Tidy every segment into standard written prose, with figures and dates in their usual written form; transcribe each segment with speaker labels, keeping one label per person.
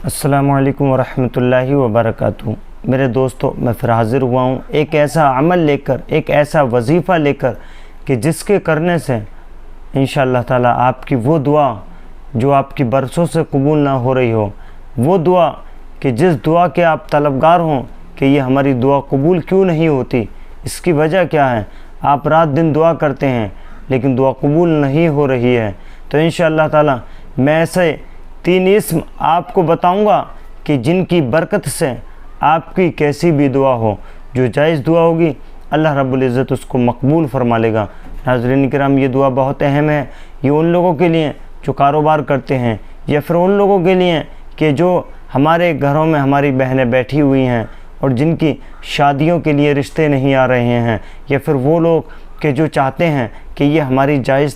Speaker 1: अस्सलामु अलैकुम वरहमतुल्लाहि वबरकातुहू। मेरे दोस्तों, मैं फिर हाज़िर हुआ हूँ एक ऐसा अमल लेकर, एक ऐसा वजीफ़ा लेकर कि जिसके करने से इंशाअल्लाह ताला आपकी वो दुआ जो आपकी बरसों से कबूल ना हो रही हो, वो दुआ कि जिस दुआ के आप तलबगार हों कि ये हमारी दुआ कबूल क्यों नहीं होती, इसकी वजह क्या है। आप रात दिन दुआ करते हैं लेकिन दुआ कबूल नहीं हो रही है। तो इंशाअल्लाह ताला मैं ऐसे 3 इस्म आपको बताऊंगा कि जिनकी बरकत से आपकी कैसी भी दुआ हो, जो जायज़ दुआ होगी, अल्लाह रब्बुल इज़्ज़त उसको मकबूल फरमा लेगा। नाज़रीन किराम, ये दुआ बहुत अहम है। ये उन लोगों के लिए जो कारोबार करते हैं, या फिर उन लोगों के लिए कि जो हमारे घरों में हमारी बहनें बैठी हुई हैं और जिनकी शादियों के लिए रिश्ते नहीं आ रहे हैं, या फिर वो लोग कि जो चाहते हैं कि ये हमारी जायज़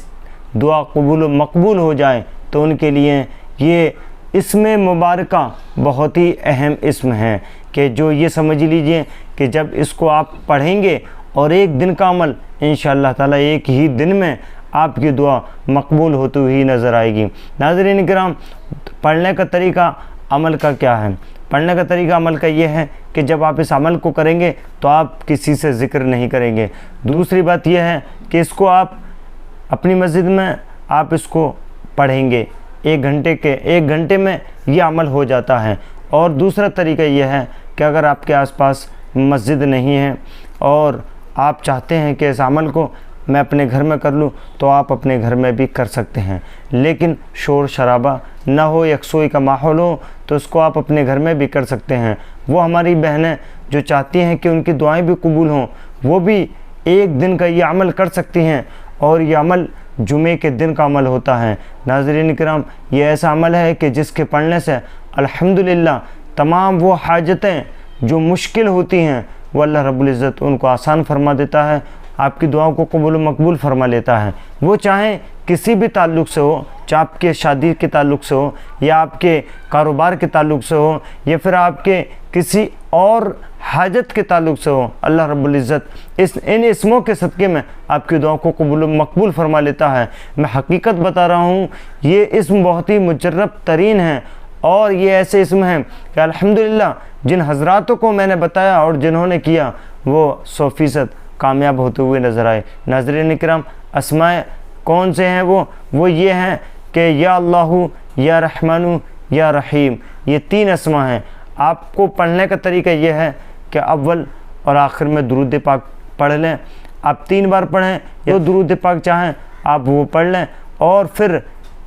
Speaker 1: दुआ मकबूल हो जाए, तो उनके लिए ये इसमें मुबारका बहुत ही अहम इस्म है कि जो ये समझ लीजिए कि जब इसको आप पढ़ेंगे और एक दिन का अमल इंशाअल्लाह ताला एक ही दिन में आपकी दुआ मकबूल होती हुई नज़र आएगी। नाज़रीन किराम, पढ़ने का तरीका अमल का क्या है? पढ़ने का तरीका अमल का ये है कि जब आप इस अमल को करेंगे तो आप किसी से ज़िक्र नहीं करेंगे। दूसरी बात यह है कि इसको आप अपनी मस्जिद में आप इसको पढ़ेंगे। 1 घंटे में यह अमल हो जाता है। और दूसरा तरीका यह है कि अगर आपके आसपास मस्जिद नहीं है और आप चाहते हैं कि इस अमल को मैं अपने घर में कर लूँ, तो आप अपने घर में भी कर सकते हैं, लेकिन शोर शराबा ना हो, यकसोई का माहौल हो, तो इसको आप अपने घर में भी कर सकते हैं। वो हमारी बहनें जो चाहती हैं कि उनकी दुआएं भी कबूल हों, वो भी एक दिन का ये अमल कर सकती हैं, और ये अमल जुमे के दिन का अमल होता है। नाज़रीन किराम, ये ऐसा अमल है कि जिसके पढ़ने से अल्हम्दुलिल्लाह तमाम वो हाजतें जो मुश्किल होती हैं वो अल्लाह रब्बुल इज़्ज़त उनको आसान फरमा देता है, आपकी दुआओं को कबूल मकबूल फरमा लेता है। वो चाहे किसी भी ताल्लुक़ से हो, चाहे आपके शादी के ताल्लुक़ से हो, या आपके कारोबार के ताल्लुक़ से हो, या फिर आपके किसी और हाजत के ताल्लुक़ से हो, अल्लाह रब्बुल इज़्ज़त इन इस्मों के सदक़े में आपकी दुआओं को कबूल मकबूल फरमा लेता है। मैं हकीकत बता रहा हूँ, ये इस्म बहुत ही मुजर्रब तरीन है, और ये ऐसे इस्म हैं कि अल्हम्दुलिल्लाह जिन हज़रातों को मैंने बताया और जिन्होंने किया वो 100% कामयाब होते हुए नज़र आए। नाज़रीन किराम, अस्माए कौन से हैं? वो ये हैं कि या अल्लाहु, या रहमानु, या रहीम। ये 3 अस्मा हैं। आपको पढ़ने का तरीका यह है कि अव्वल और आखिर में दुरूद पाक पढ़ लें। आप 3 बार पढ़ें, या दुरूद पाक चाहें आप वो पढ़ लें, और फिर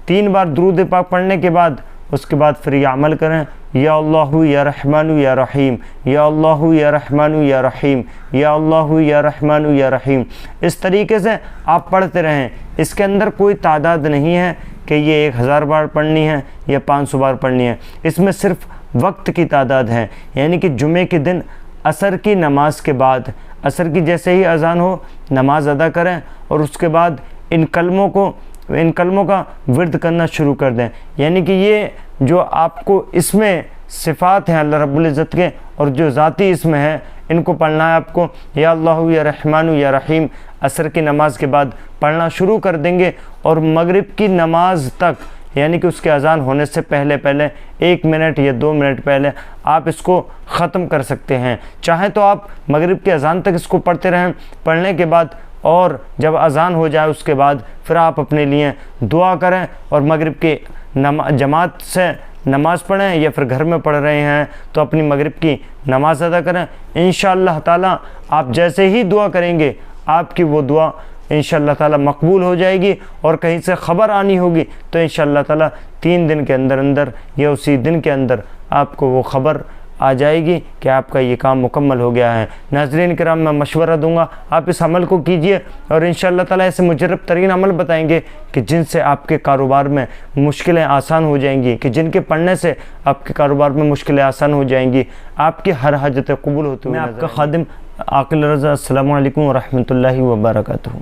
Speaker 1: 3 बार दुरूद पाक पढ़ने के बाद उसके बाद फिर ये अमल करें, या अल्लाहु, या रहमानु, या रहीम, या अल्लाहु, या रहमानु, या रहीम, या अल्लाहु, या रहमानु, या रहीम। इस तरीके से आप पढ़ते रहें। इसके अंदर कोई तादाद नहीं है कि ये 1000 बार पढ़नी है या 500 बार पढ़नी है। इसमें सिर्फ वक्त की तादाद है, यानी कि जुमे के दिन असर की नमाज के बाद, असर की जैसे ही अज़ान हो नमाज अदा करें, और उसके बाद इन कलमों का विर्द करना शुरू कर दें। यानी कि ये जो आपको इसमें सिफ़ात हैं अल्लाह रब्बुल इज़्ज़त के, और जो ज़ाती इसमें है, इनको पढ़ना है आपको। या अल्लाहु, या रहमानु, या रहीम असर की नमाज के बाद पढ़ना शुरू कर देंगे, और मगरिब की नमाज तक, यानी कि उसके अज़ान होने से पहले 1 मिनट या 2 मिनट पहले आप इसको ख़त्म कर सकते हैं। चाहे तो आप मगरिब के अज़ान तक इसको पढ़ते रहें। पढ़ने के बाद और जब अज़ान हो जाए उसके बाद फिर आप अपने लिए दुआ करें, और मगरिब के जमात से नमाज़ पढ़ें, या फिर घर में पढ़ रहे हैं तो अपनी मगरिब की नमाज़ अदा करें। इंशाअल्लाह ताला आप जैसे ही दुआ करेंगे आपकी वो दुआ इंशाअल्लाह ताला मकबूल हो जाएगी, और कहीं से ख़बर आनी होगी तो इंशाअल्लाह ताला 3 दिन के अंदर या उसी दिन के अंदर आपको वो ख़बर आ जाएगी कि आपका ये काम मुकम्मल हो गया है। नाज़रीन किराम, मैं मशवरा दूंगा आप इस अमल को कीजिए, और इंशाअल्लाह ताला ऐसे मुजर्रब तरीन अमल बताएंगे कि जिनसे आपके कारोबार में मुश्किलें आसान हो जाएंगी, कि जिनके पढ़ने से आपके कारोबार में मुश्किलें आसान हो जाएंगी, आपकी हर हाजत कबूल होती हुई। मैं आपका खादिम आकिल रज़ा। अस्सलामु अलैकुम वरहमतुल्लाहि वबरकातुहू।